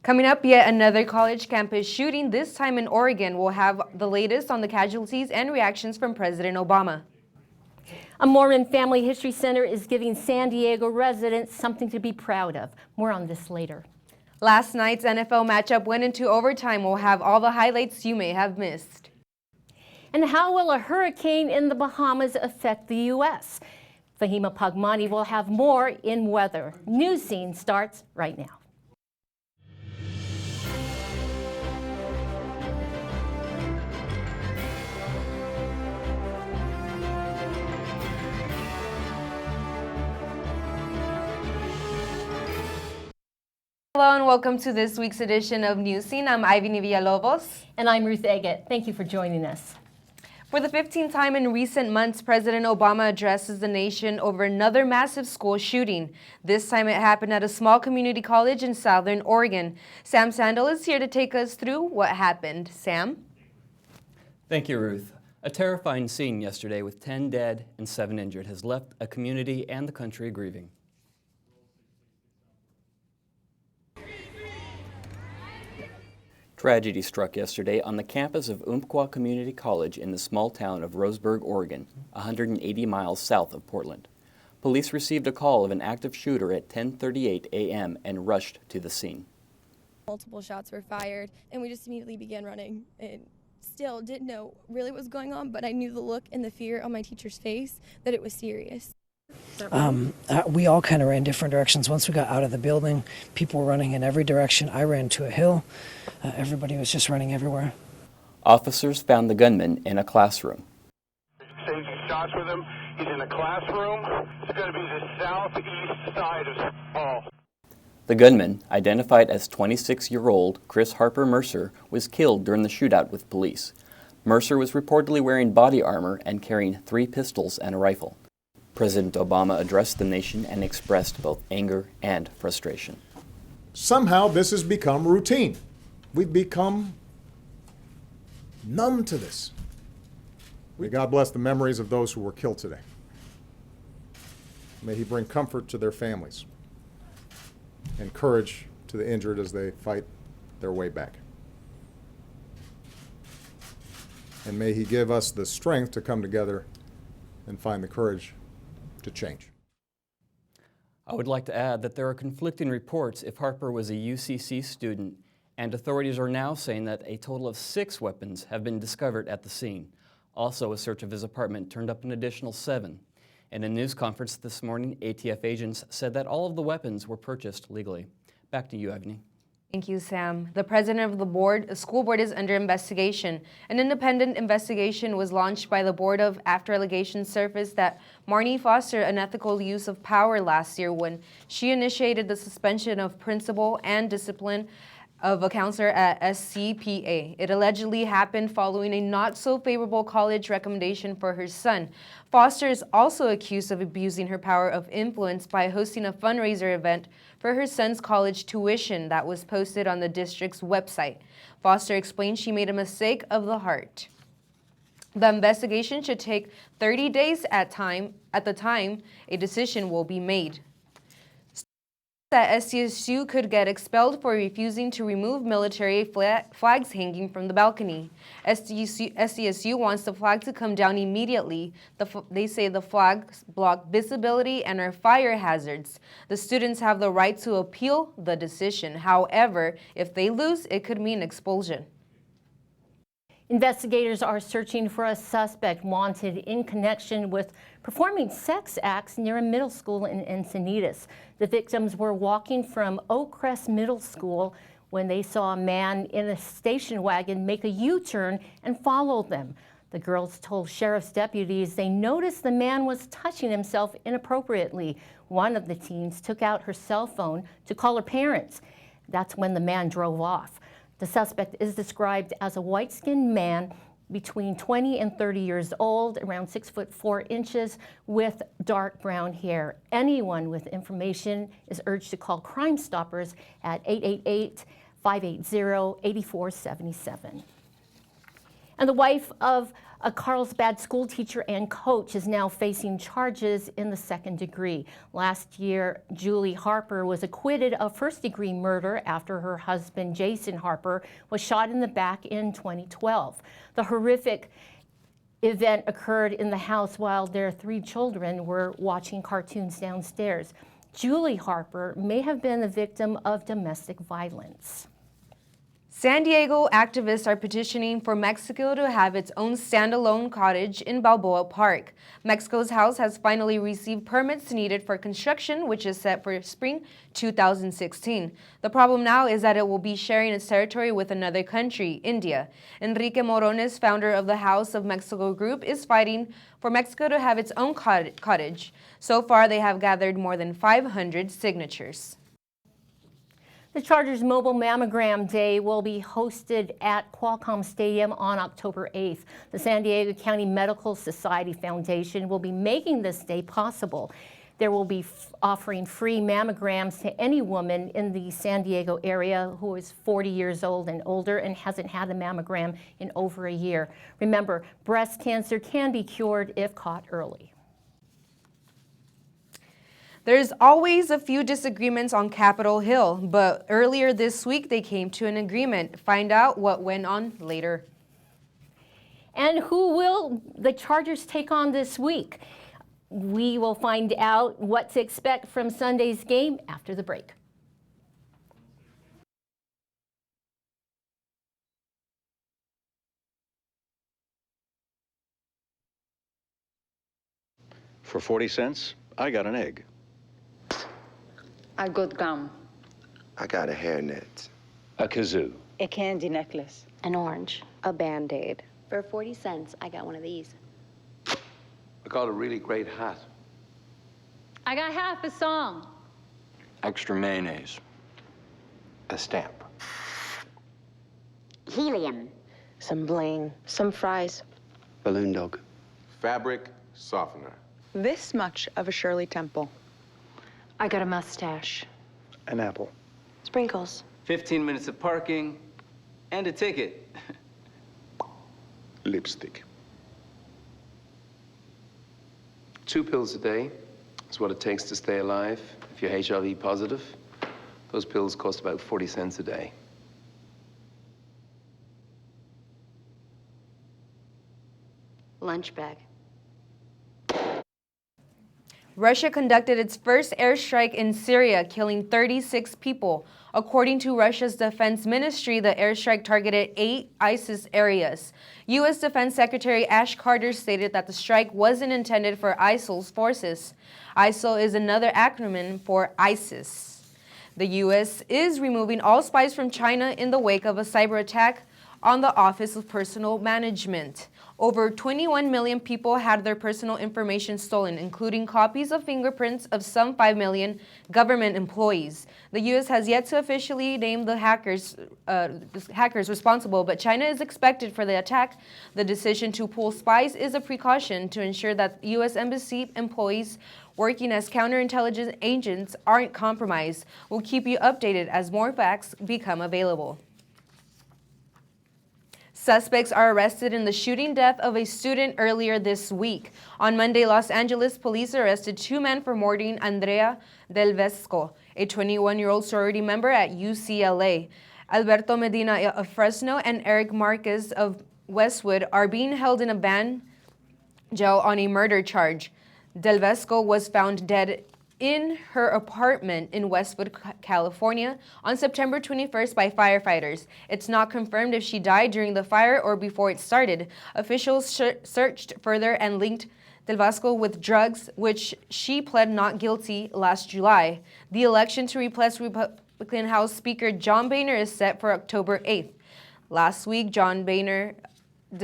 Coming up, yet another college campus shooting, this time in Oregon. We'll have the latest on the casualties and reactions from President Obama. A Mormon Family History Center is giving San Diego residents something to be proud of. More on this later. Last night's NFL matchup went into overtime. We'll have all the highlights you may have missed. And how will a hurricane in the Bahamas affect the U.S.? Fahima Pagmani will have more in weather. Newscene starts right now. Hello and welcome to this week's edition of Newscene. I'm Ivy Villalobos. And I'm Ruth Eggett. Thank you for joining us. For the 15th time in recent months, President Obama addresses the nation over another massive school shooting. This time it happened at a small community college in Southern Oregon. Sam Sandel is here to take us through what happened. Sam? Thank you, Ruth. A terrifying scene yesterday with 10 dead and 7 injured has left a community and the country grieving. Tragedy struck yesterday on the campus of Umpqua Community College in the small town of Roseburg, Oregon, 180 miles south of Portland. Police received a call of an active shooter at 10:38 a.m. and rushed to the scene. Multiple shots were fired, and we just immediately began running. And still didn't know really what was going on, but I knew the look and the fear on my teacher's face that it was serious. We all kind of ran different directions. Once we got out of the building, people were running in every direction. I ran to a hill. Everybody was just running everywhere. Officers found the gunman in a classroom. Exchanging shots with him. He's in a classroom. It's going to be the southeast side of St. Paul. The gunman, identified as 26-year-old Chris Harper Mercer, was killed during the shootout with police. Mercer was reportedly wearing body armor and carrying 3 pistols and a rifle. President Obama addressed the nation and expressed both anger and frustration. Somehow this has become routine. We've become numb to this. May God bless the memories of those who were killed today. May He bring comfort to their families and courage to the injured as they fight their way back. And may He give us the strength to come together and find the courage to change. I would like to add that there are conflicting reports if Harper was a UCC student, and authorities are now saying that a total of 6 weapons have been discovered at the scene. Also, a search of his apartment turned up an additional 7. In a news conference this morning, ATF agents said that all of the weapons were purchased legally. Back to you, Evany. Thank you, Sam. The president of the school board is under investigation. An independent investigation was launched by the board after allegations surfaced that Marnie fostered unethical use of power last year when she initiated the suspension of principal and discipline of a counselor at SCPA. It allegedly happened following a not-so-favorable college recommendation for her son. Foster is also accused of abusing her power of influence by hosting a fundraiser event for her son's college tuition that was posted on the district's website. Foster explained she made a mistake of the heart. The investigation should take 30 days at the time a decision will be made. That SDSU could get expelled for refusing to remove military flags hanging from the balcony. SDSU wants the flag to come down immediately. They say the flags block visibility and are fire hazards. The students have the right to appeal the decision. However, if they lose, it could mean expulsion. Investigators are searching for a suspect wanted in connection with performing sex acts near a middle school in Encinitas. The victims were walking from Oak Crest Middle School when they saw a man in a station wagon make a U-turn and followed them. The girls told sheriff's deputies they noticed the man was touching himself inappropriately. One of the teens took out her cell phone to call her parents. That's when the man drove off. The suspect is described as a white-skinned man between 20 and 30 years old, around 6'4" with dark brown hair. Anyone with information is urged to call Crime Stoppers at 888-580-8477. And the wife of a Carlsbad school teacher and coach is now facing charges in the second degree. Last year, Julie Harper was acquitted of first-degree murder after her husband, Jason Harper, was shot in the back in 2012. The horrific event occurred in the house while their 3 children were watching cartoons downstairs. Julie Harper may have been the victim of domestic violence. San Diego activists are petitioning for Mexico to have its own standalone cottage in Balboa Park. Mexico's house has finally received permits needed for construction, which is set for spring 2016. The problem now is that it will be sharing its territory with another country, India. Enrique Morones, founder of the House of Mexico group, is fighting for Mexico to have its own cottage. So far, they have gathered more than 500 signatures. The Chargers Mobile Mammogram Day will be hosted at Qualcomm Stadium on October 8th. The San Diego County Medical Society Foundation will be making this day possible. They will be offering free mammograms to any woman in the San Diego area who is 40 years old and older and hasn't had a mammogram in over a year. Remember, breast cancer can be cured if caught early. There's always a few disagreements on Capitol Hill, but earlier this week they came to an agreement. Find out what went on later. And who will the Chargers take on this week? We will find out what to expect from Sunday's game after the break. For 40 cents, I got an egg. I got gum. I got a hairnet. A kazoo. A candy necklace. An orange. A Band-Aid. For 40 cents, I got one of these. I got a really great hat. I got half a song. Extra mayonnaise. A stamp. Helium. Some bling. Some fries. Balloon dog. Fabric softener. This much of a Shirley Temple. I got a mustache. An apple. Sprinkles. 15 minutes of parking and a ticket. Lipstick. 2 pills a day is what it takes to stay alive. If you're HIV positive, those pills cost about 40 cents a day. Lunch bag. Russia conducted its first airstrike in Syria, killing 36 people. According to Russia's defense ministry, the airstrike targeted 8 ISIS areas. U.S. Defense Secretary Ash Carter stated that the strike wasn't intended for ISIL's forces. ISIL is another acronym for ISIS. The U.S. is removing all spies from China in the wake of a cyber attack on the Office of Personnel Management. Over 21 million people had their personal information stolen, including copies of fingerprints of some 5 million government employees. The U.S. has yet to officially name the hackers responsible, but China is expected for the attack. The decision to pull spies is a precaution to ensure that U.S. Embassy employees working as counterintelligence agents aren't compromised. We'll keep you updated as more facts become available. Suspects are arrested in the shooting death of a student earlier this week. On Monday, Los Angeles police arrested 2 men for murdering Andrea Del Vesco, a 21-year-old sorority member at UCLA. Alberto Medina of Fresno and Eric Marquez of Westwood are being held in a banned jail on a murder charge. Del Vesco was found dead in her apartment in Westwood, California on September 21st by firefighters. It's not confirmed if she died during the fire or before it started. Officials searched further and linked Del Vesco with drugs, which she pled not guilty last July. The election to replace Republican House Speaker John Boehner is set for October 8th. Last week, John Boehner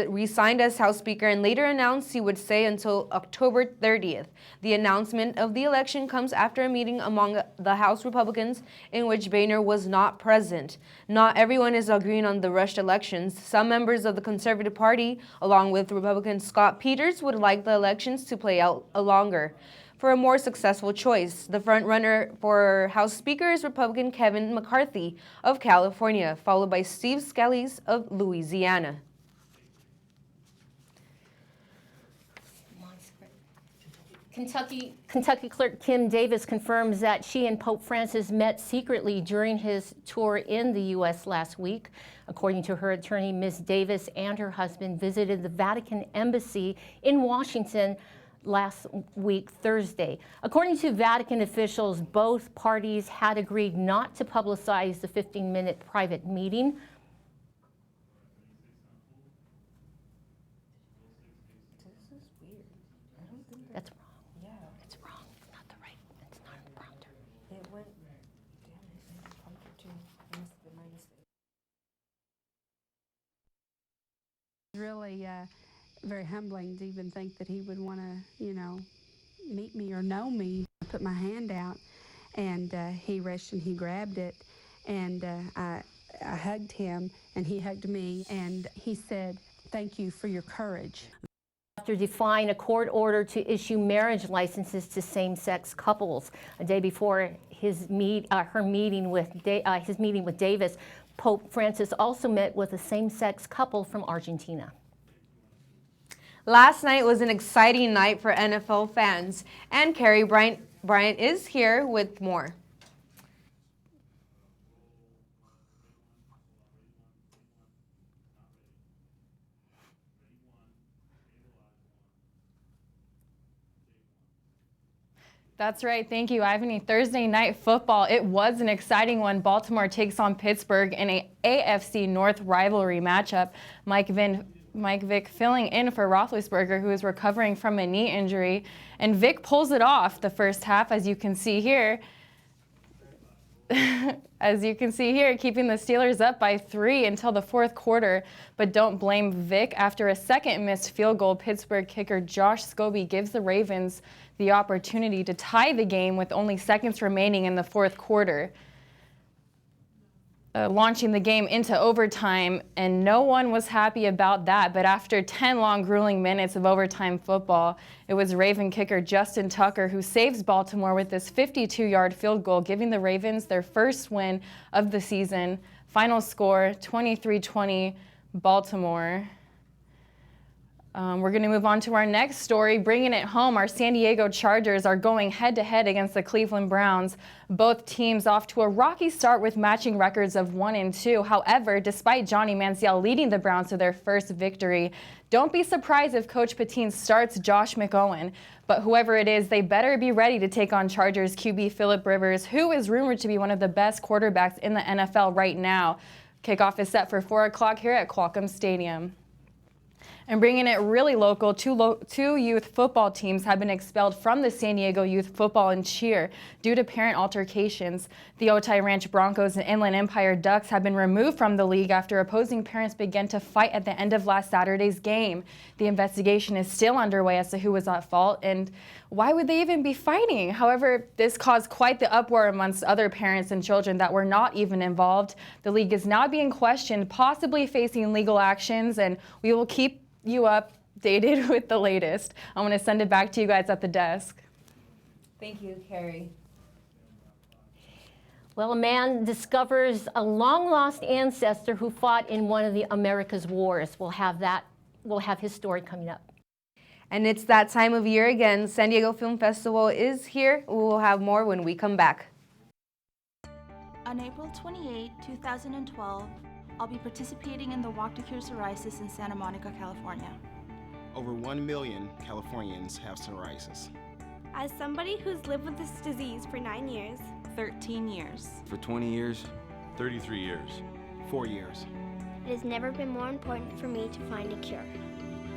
resigned as House Speaker and later announced he would stay until October 30th. The announcement of the election comes after a meeting among the House Republicans in which Boehner was not present. Not everyone is agreeing on the rushed elections. Some members of the Conservative Party, along with Republican Scott Peters, would like the elections to play out longer for a more successful choice. The frontrunner for House Speaker is Republican Kevin McCarthy of California, followed by Steve Scalise of Louisiana. Kentucky Clerk Kim Davis confirms that she and Pope Francis met secretly during his tour in the U.S. last week. According to her attorney, Ms. Davis and her husband visited the Vatican Embassy in Washington last week, Thursday. According to Vatican officials, both parties had agreed not to publicize the 15-minute private meeting. That's wrong. Yeah. It's wrong. It's not the right. It's not a prompter. It went, damn it, I made prompter too. I must have been my mistake. Really very humbling to even think that he would want to, you know, meet me or know me. I put my hand out, and he reached and he grabbed it, and I hugged him, and he hugged me, and he said, "Thank you for your courage." After defying a court order to issue marriage licenses to same-sex couples. A day before his meeting with Davis, Pope Francis also met with a same-sex couple from Argentina. Last night was an exciting night for NFL fans, and Carrie Bryant is here with more. That's right. Thank you, Ivany. Thursday night football, it was an exciting one. Baltimore takes on Pittsburgh in a AFC North rivalry matchup. Mike Vick filling in for Roethlisberger, who is recovering from a knee injury. And Vick pulls it off the first half, as you can see here. As you can see here, keeping the Steelers up by 3 until the fourth quarter. But don't blame Vick. After a second missed field goal, Pittsburgh kicker Josh Scobie gives the Ravens the opportunity to tie the game with only seconds remaining in the fourth quarter, launching the game into overtime, and no one was happy about that. But after 10 long, grueling minutes of overtime football, it was Raven kicker Justin Tucker who saves Baltimore with this 52-yard field goal, giving the Ravens their first win of the season. Final score, 23-20, Baltimore. We're going to move on to our next story. Bringing it home, our San Diego Chargers are going head-to-head against the Cleveland Browns. Both teams off to a rocky start with matching records of 1-2. However, despite Johnny Manziel leading the Browns to their first victory, don't be surprised if Coach Patine starts Josh McOwen. But whoever it is, they better be ready to take on Chargers QB Phillip Rivers, who is rumored to be one of the best quarterbacks in the NFL right now. Kickoff is set for 4 o'clock here at Qualcomm Stadium. And bringing it really local, two youth football teams have been expelled from the San Diego Youth Football and Cheer due to parent altercations. The Otay Ranch Broncos and Inland Empire Ducks have been removed from the league after opposing parents began to fight at the end of last Saturday's game. The investigation is still underway as to who was at fault and why would they even be fighting. However, this caused quite the uproar amongst other parents and children that were not even involved. The league is now being questioned, possibly facing legal actions, and we will keep you updated with the latest. I'm going to send it back to you guys at the desk. Thank you, Carrie. Well, a man discovers a long-lost ancestor who fought in one of the America's wars. We'll have his story coming up. And it's that time of year again. San Diego Film Festival is here. We will have more when we come back. On April 28, 2012, I'll be participating in the Walk to Cure Psoriasis in Santa Monica, California. Over 1 million Californians have psoriasis. As somebody who's lived with this disease for 9 years, 13 years. For 20 years, 33 years. 4 years. It has never been more important for me to find a cure.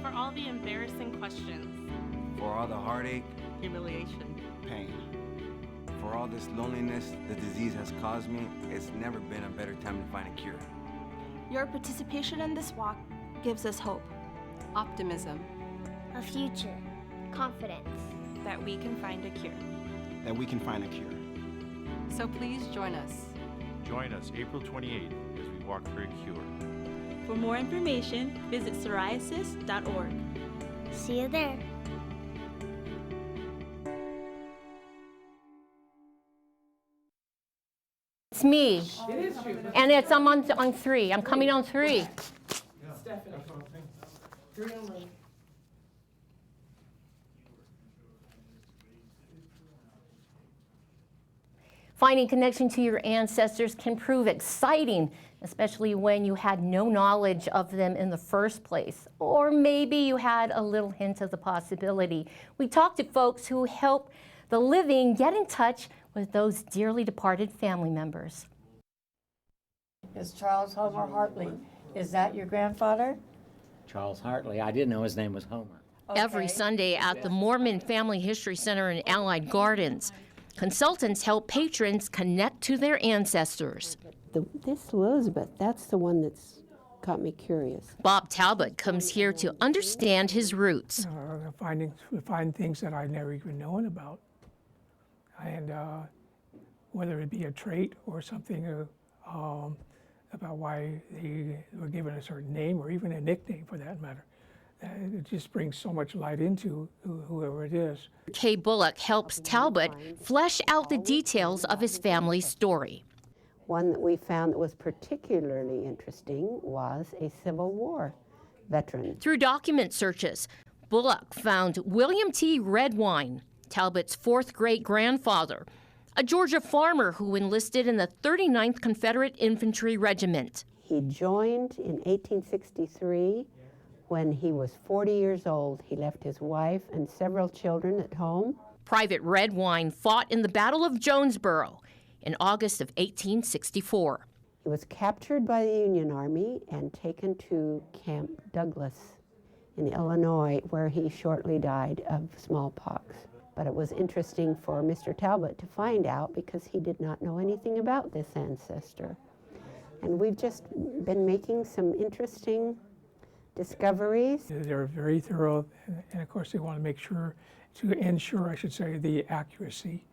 For all the embarrassing questions. For all the heartache, humiliation, pain. For all this loneliness the disease has caused me, it's never been a better time to find a cure. Your participation in this walk gives us hope, optimism, a future, confidence, that we can find a cure. That we can find a cure. So please join us. Join us April 28th as we walk for a cure. For more information, visit psoriasis.org. See you there. It's me. It is you. And I'm on 3. I'm coming on 3. Yeah. Stephanie. 3 only. Finding connection to your ancestors can prove exciting, especially when you had no knowledge of them in the first place, or maybe you had a little hint of the possibility. We talked to folks who help the living get in touch with those dearly departed family members. Is Charles Homer Hartley, is that your grandfather? Charles Hartley. I didn't know his name was Homer. Okay. Every Sunday at the Mormon Family History Center in Allied Gardens, consultants help patrons connect to their ancestors. This Elizabeth, that's the one that's got me curious. Bob Talbot comes here to understand his roots. We find things that I've never even known about. And whether it be a trait or something about why they were given a certain name or even a nickname for that matter. It just brings so much light into whoever it is. Kay Bullock helps Talbot flesh out the details of his family's story. One that we found that was particularly interesting was a Civil War veteran. Through document searches, Bullock found William T. Redwine, Talbot's fourth great-grandfather, a Georgia farmer who enlisted in the 39th Confederate Infantry Regiment. He joined in 1863. When he was 40 years old, he left his wife and several children at home. Private Redwine fought in the Battle of Jonesboro in August of 1864. He was captured by the Union Army and taken to Camp Douglas in Illinois, where he shortly died of smallpox. But it was interesting for Mr. Talbot to find out because he did not know anything about this ancestor. And we've just been making some interesting discoveries. They're very thorough, and of course they want to make sure, to ensure, I should say, the accuracy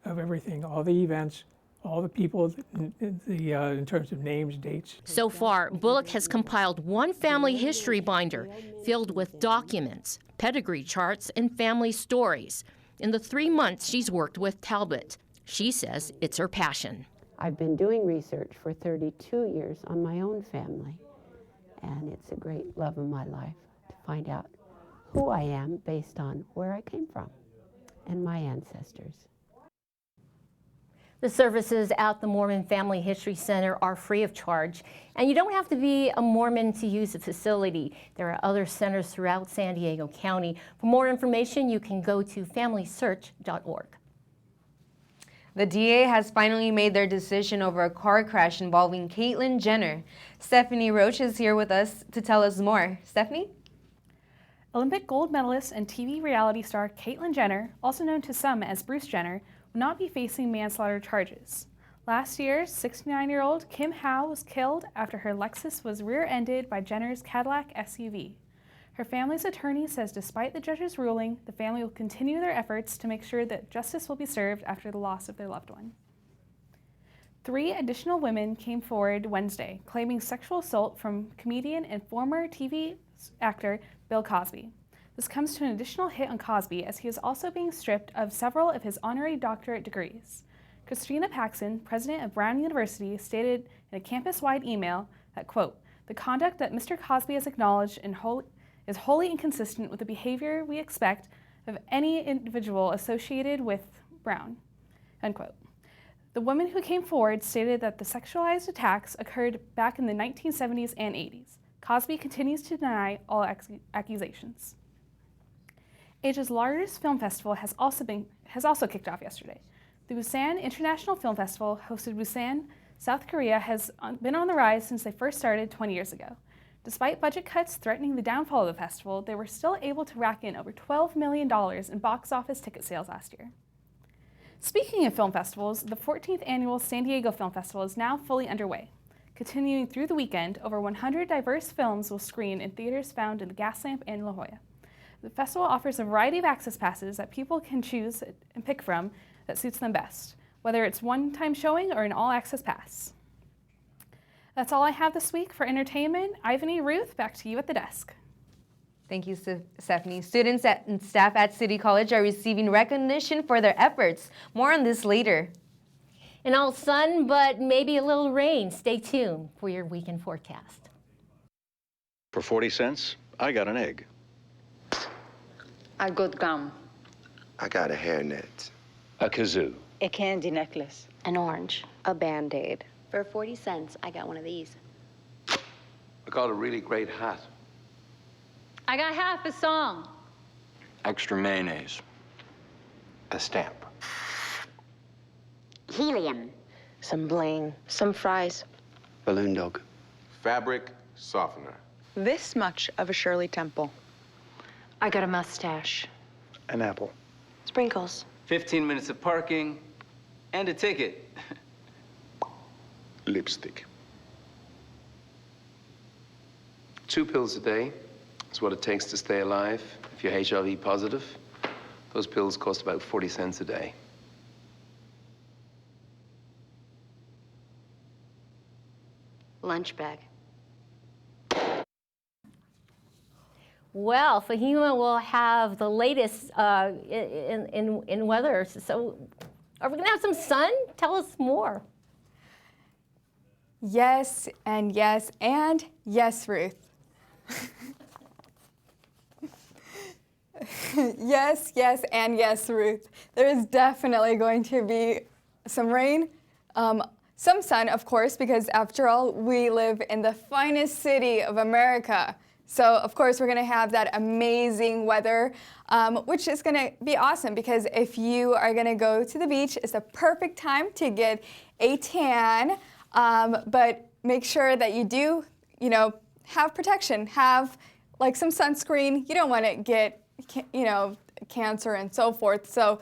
of everything, all the events, all the people, in terms of names, dates. So far, Bullock has compiled one family history binder filled with documents, pedigree charts, and family stories in the 3 months she's worked with Talbot. She says it's her passion. I've been doing research for 32 years on my own family. And it's a great love of my life to find out who I am based on where I came from and my ancestors. The services at the Mormon Family History Center are free of charge, and you don't have to be a Mormon to use the facility. There are other centers throughout San Diego County. For more information, you can go to familysearch.org. The DA has finally made their decision over a car crash involving Caitlyn Jenner. Stephanie Roach is here with us to tell us more. Stephanie? Olympic gold medalist and TV reality star Caitlyn Jenner, also known to some as Bruce Jenner, will not be facing manslaughter charges. Last year, 69-year-old Kim Howe was killed after her Lexus was rear-ended by Jenner's Cadillac SUV. Her family's attorney says despite the judge's ruling, the family will continue their efforts to make sure that justice will be served after the loss of their loved one. 3 additional women came forward Wednesday claiming sexual assault from comedian and former TV actor Bill Cosby. This comes to an additional hit on Cosby as he is also being stripped of several of his honorary doctorate degrees. Christina Paxson, president of Brown University, stated in a campus-wide email that, quote, "The conduct that Mr. Cosby has acknowledged is wholly inconsistent with the behavior we expect of any individual associated with Brown," unquote. The woman who came forward stated that the sexualized attacks occurred back in the 1970s and 80s. Cosby continues to deny all accusations. Asia's largest film festival has also kicked off yesterday. The Busan International Film Festival, hosted in Busan, South Korea, has been on the rise since they first started 20 years ago. Despite budget cuts threatening the downfall of the festival, they were still able to rack in over $12 million in box office ticket sales last year. Speaking of film festivals, the 14th annual San Diego Film Festival is now fully underway. Continuing through the weekend, over 100 diverse films will screen in theaters found in the Gaslamp and La Jolla. The festival offers a variety of access passes that people can choose and pick from that suits them best, whether it's one-time showing or an all-access pass. That's all I have this week for entertainment. Ivan E. Ruth, back to you at the desk. Thank you, Stephanie. Students and staff at City College are receiving recognition for their efforts. More on this later. And all sun, but maybe a little rain. Stay tuned for your weekend forecast. For 40 cents, I got an egg. A good gum. I got a hairnet. A kazoo. A candy necklace. An orange. A Band-Aid. For 40 cents, I got one of these. I got a really great hat. I got half a song. Extra mayonnaise. A stamp. Helium. Some bling. Some fries. Balloon dog. Fabric softener. This much of a Shirley Temple. I got a mustache. An apple. Sprinkles. 15 minutes of parking and a ticket. Lipstick. 2 pills a day is what it takes to stay alive if you're HIV positive. Those pills cost about 40 cents a day. Lunch bag. Well, Fahima will have the latest in weather. So are we going to have some sun? Tell us more. Yes, and yes, and yes, Ruth. Yes, yes, and yes, Ruth. There is definitely going to be some rain, some sun, of course, because after all, we live in the finest city of America. So, of course, we're going to have that amazing weather, which is going to be awesome because if you are going to go to the beach, it's the perfect time to get a tan. But make sure that you do, have protection, have like some sunscreen. You don't want to get, cancer and so forth. So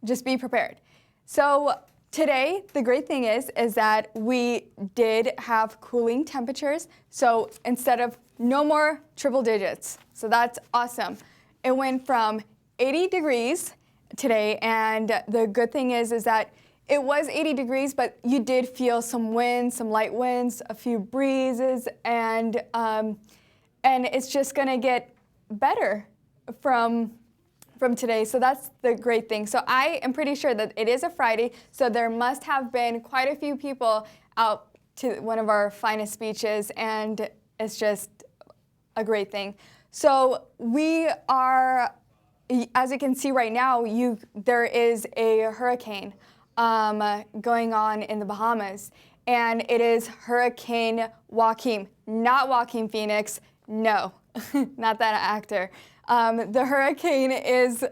just be prepared. So today, the great thing is that we did have cooling temperatures. So instead of no more triple digits. So that's awesome. It went from 80 degrees today. And the good thing is that it was 80 degrees, but you did feel some winds, some light winds, a few breezes, and it's just gonna get better from today. So that's the great thing. So I am pretty sure that it is a Friday, so there must have been quite a few people out to one of our finest beaches, and it's just a great thing. So we are, as you can see right now, there is a hurricane going on in the Bahamas, and it is Hurricane Joaquin, not Joaquin Phoenix, no, not that actor. The hurricane is,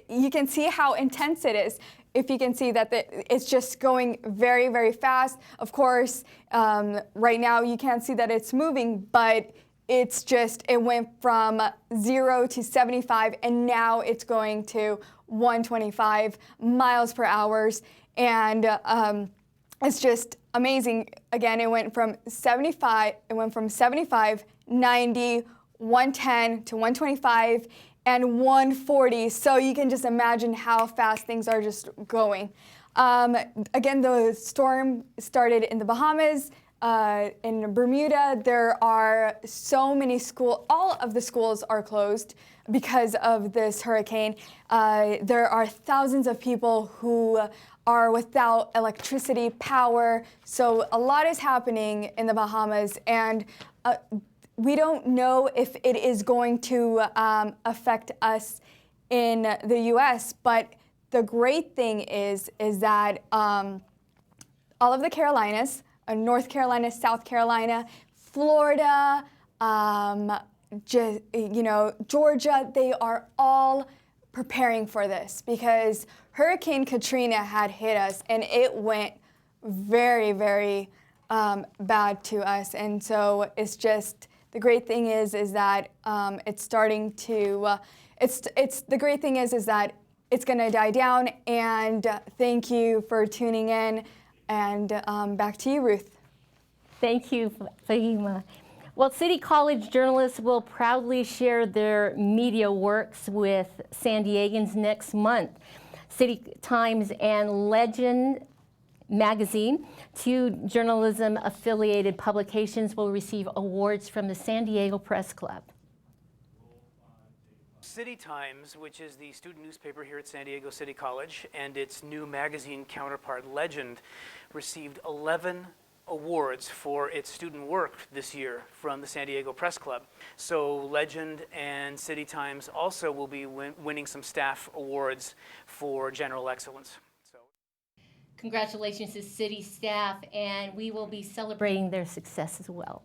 you can see how intense it is. If you can see that it's just going very, very fast. Of course, right now you can't see that it's moving, but it went from 0 to 75, and now it's going to 125 miles per hour. And it's just amazing. Again, it went from 75, 90, 110 to 125, and 140. So you can just imagine how fast things are just going. Again, the storm started in the Bahamas. In Bermuda, there are so many schools, all of the schools are closed because of this hurricane. There are thousands of people who are without electricity, power, so a lot is happening in the Bahamas, and we don't know if it is going to affect us in the US, but the great thing is that all of the Carolinas, North Carolina, South Carolina, Florida, Georgia, they are all preparing for this because Hurricane Katrina had hit us and it went very, very bad to us. And so it's just, the great thing is that it's starting to, the great thing is that it's gonna die down, and thank you for tuning in, and back to you, Ruth. Thank you, Fahima. Well, City College journalists will proudly share their media works with San Diegans next month. City Times and Legend magazine, 2 journalism-affiliated publications, will receive awards from the San Diego Press Club. City Times, which is the student newspaper here at San Diego City College, and its new magazine counterpart, Legend, received 11 awards for its student work this year from the San Diego Press Club. So Legend and City Times also will be winning some staff awards for general excellence. Congratulations to city staff, and we will be celebrating their success as well.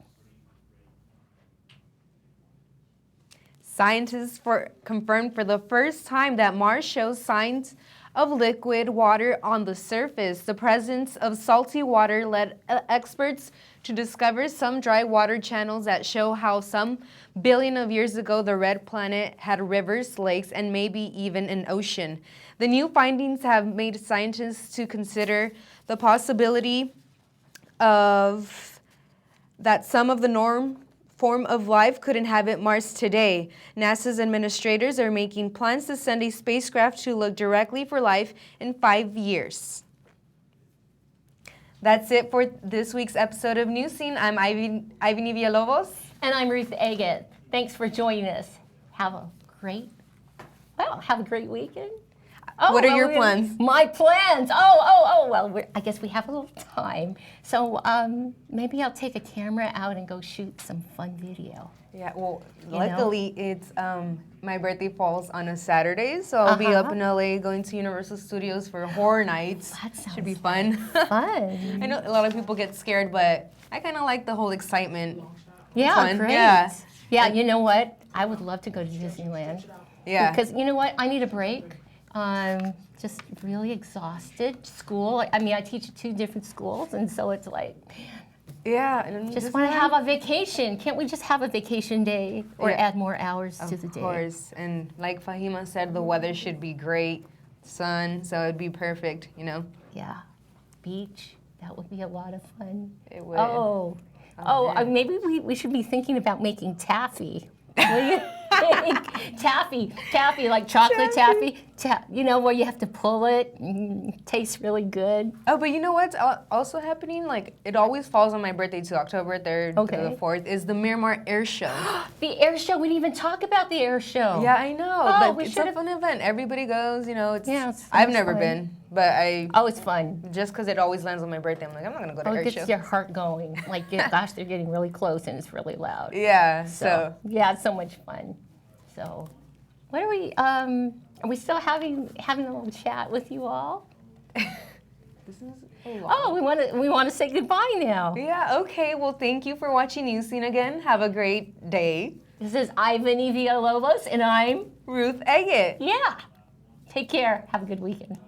Scientists confirmed for the first time that Mars shows signs of liquid water on the surface. The presence of salty water led experts to discover some dry water channels that show how some billion of years ago the red planet had rivers, lakes, and maybe even an ocean. The new findings have made scientists to consider the possibility of that some of the form of life could inhabit Mars today. NASA's administrators are making plans to send a spacecraft to look directly for life in 5 years. That's it for this week's episode of Newscene. I'm Ivy Villalobos. And I'm Ruth Agate. Thanks for joining us. Have a great weekend. What are your plans? My plans? Well, I guess we have a little time. So maybe I'll take a camera out and go shoot some fun video. Yeah, well, luckily it's my birthday falls on a Saturday, so I'll be up in LA going to Universal Studios for horror nights. That sounds should be fun. Fun. I know a lot of people get scared, but I kind of like the whole excitement. Yeah, fun. great. Yeah, you know what? I would love to go to Disneyland. Yeah. Because you know what? I need a break. Just really exhausted. School. I mean, I teach at 2 different schools, and so it's like, yeah, and just want to have a vacation. Can't we just have a vacation day or add more hours to the day? Of course. And like Fahima said, the weather should be great, sun, so it'd be perfect, you know? Yeah. Beach. That would be a lot of fun. It would. Maybe we should be thinking about making taffy. What do you think? Taffy, like chocolate taffy. You know, where you have to pull it and it tastes really good. Oh, but you know what's also happening? Like, it always falls on my birthday too, October 3rd to the 4th, is the Miramar Air Show. The air show, we didn't even talk about the air show. Yeah, I know, but it's a fun event. Everybody goes, you know, I've never been, but it's fun. Just because it always lands on my birthday, I'm like, I'm not going to go to air show. It gets your heart going. Like, gosh, they're getting really close and it's really loud. Yeah, yeah, it's so much fun. So, what are we still having a little chat with you all? We want to say goodbye now. Yeah, okay. Well, thank you for watching Newscene again. Have a great day. This is Ivy Villalobos, and I'm Ruth Agate. Yeah. Take care. Have a good weekend.